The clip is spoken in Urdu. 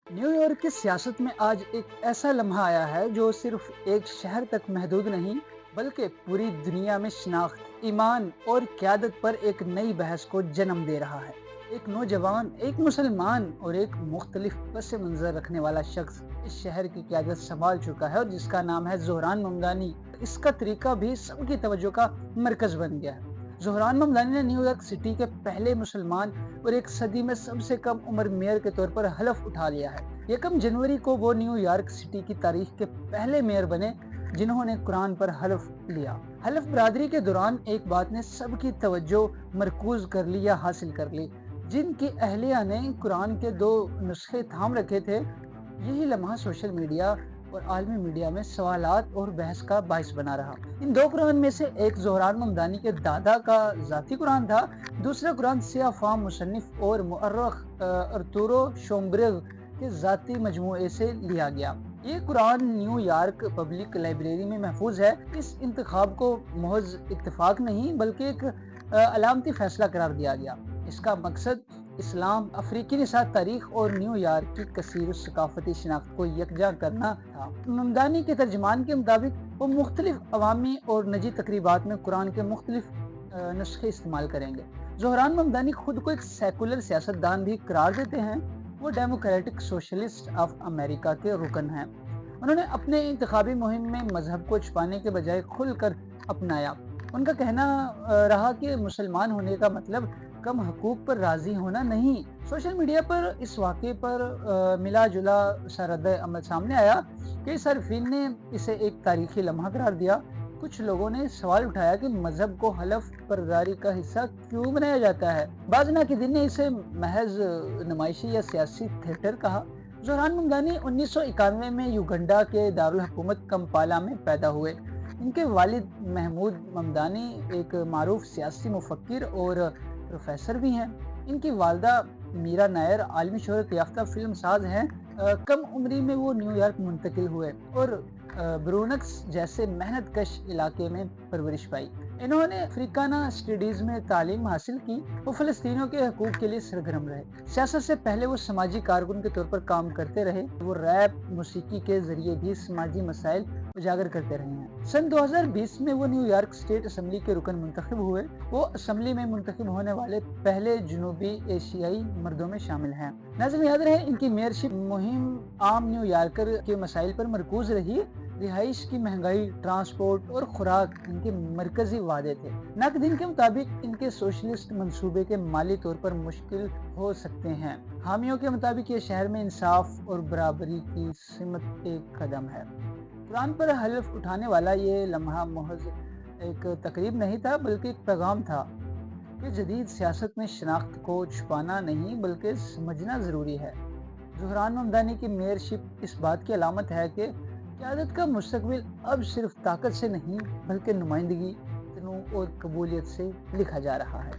نیو یارک کی سیاست میں آج ایک ایسا لمحہ آیا ہے جو صرف ایک شہر تک محدود نہیں بلکہ پوری دنیا میں شناخت، ایمان اور قیادت پر ایک نئی بحث کو جنم دے رہا ہے۔ ایک نوجوان، ایک مسلمان اور ایک مختلف پس منظر رکھنے والا شخص اس شہر کی قیادت سنبھال چکا ہے اور جس کا نام ہے زہران ممدانی۔ اس کا طریقہ بھی سب کی توجہ کا مرکز بن گیا ہے۔ زہران ممدانی نے نیو یارک سٹی کے پہلے مسلمان اور ایک صدی میں سب سے کم عمر میئر کے طور پر حلف اٹھا لیا ہے۔ 1 جنوری کو وہ نیو یارک سٹی کی تاریخ کے پہلے میئر بنے جنہوں نے قرآن پر حلف لیا۔ حلف برادری کے دوران ایک بات نے سب کی توجہ مرکوز کر لی یا حاصل کر لی۔ جن کی اہلیہ نے قرآن کے 2 نسخے تھام رکھے تھے، یہی لمحہ سوشل میڈیا اور عالمی میڈیا میں سوالات اور بحث کا باعث بنا رہا۔ ان 2 قرآن میں سے ایک زہران ممدانی کے دادا کا ذاتی قرآن تھا، دوسرا قرآن سیاہ فام مصنف اور مؤرخ ارتورو شومبرگ کے ذاتی مجموعے سے لیا گیا۔ یہ قرآن نیو یارک پبلک لائبریری میں محفوظ ہے۔ اس انتخاب کو محض اتفاق نہیں بلکہ ایک علامتی فیصلہ قرار دیا گیا۔ اس کا مقصد اسلام، افریقی نژاد تاریخ اور نیو یارک کی کثیر ثقافتی شناخت کو یکجا کرنا تھا۔ ممدانی کے ترجمان کے مطابق وہ مختلف عوامی اور نجی تقریبات میں قرآن کے مختلف نسخے استعمال کریں گے۔ زہران ممدانی خود کو ایک سیکولر سیاست دان بھی قرار دیتے ہیں۔ وہ ڈیموکریٹک سوشلسٹ آف امریکہ کے رکن ہیں۔ انہوں نے اپنے انتخابی مہم میں مذہب کو چھپانے کے بجائے کھل کر اپنایا۔ ان کا کہنا رہا کہ مسلمان ہونے کا مطلب کم حقوق پر راضی ہونا نہیں۔ سوشل میڈیا پر اس واقعے پر ملا جلا سا رد عمل سامنے آیا۔ کئی صارفین نے اسے ایک تاریخی لمحہ قرار دیا۔ کچھ لوگوں نے سوال اٹھایا کہ مذہب کو حلف برداری کا حصہ کیوں بنایا جاتا ہے۔ بعض ناقدین نے اسے محض نمائشی یا سیاسی تھیٹر کہا۔ زہران ممدانی 1991 میں یوگنڈا کے دارالحکومت کمپالا میں پیدا ہوئے۔ ان کے والد محمود ممدانی ایک معروف سیاسی مفکر اور پروفیسر بھی ہیں۔ ان کی والدہ میرا نائر عالمی شہرت یافتہ فلم ساز ہیں۔ کم عمری میں وہ نیو یارک منتقل ہوئے اور برونکس جیسے محنت کش علاقے میں پرورش پائی۔ انہوں نے افریکانہ اسٹڈیز میں تعلیم حاصل کی۔ وہ فلسطینیوں کے حقوق کے لیے سرگرم رہے۔ سیاست سے پہلے وہ سماجی کارکن کے طور پر کام کرتے رہے۔ وہ ریپ موسیقی کے ذریعے بھی سماجی مسائل اجاگر کرتے رہے ہیں۔ سن 2020 میں وہ نیو یارک اسٹیٹ اسمبلی کے رکن منتخب ہوئے۔ وہ اسمبلی میں منتخب ہونے والے پہلے جنوبی ایشیائی مردوں میں شامل ہیں۔ ناظرین یاد رہے، ان کی میئرشپ مہم عام نیو یارکر کے مسائل پر مرکوز رہی۔ رہائش کی مہنگائی، ٹرانسپورٹ اور خوراک ان کے مرکزی وعدے تھے۔ ناقدین کے مطابق ان کے سوشلسٹ منصوبے کے مالی طور پر مشکل ہو سکتے ہیں۔ حامیوں کے مطابق یہ شہر میں انصاف اور برابری کی سمت ایک قدم ہے۔ قرآن پر حلف اٹھانے والا یہ لمحہ محض ایک تقریب نہیں تھا بلکہ ایک پیغام تھا کہ جدید سیاست میں شناخت کو چھپانا نہیں بلکہ سمجھنا ضروری ہے۔ زہران ممدانی کی میئرشپ اس بات کی علامت ہے کہ قیادت کا مستقبل اب صرف طاقت سے نہیں بلکہ نمائندگی، تنوع اور قبولیت سے لکھا جا رہا ہے۔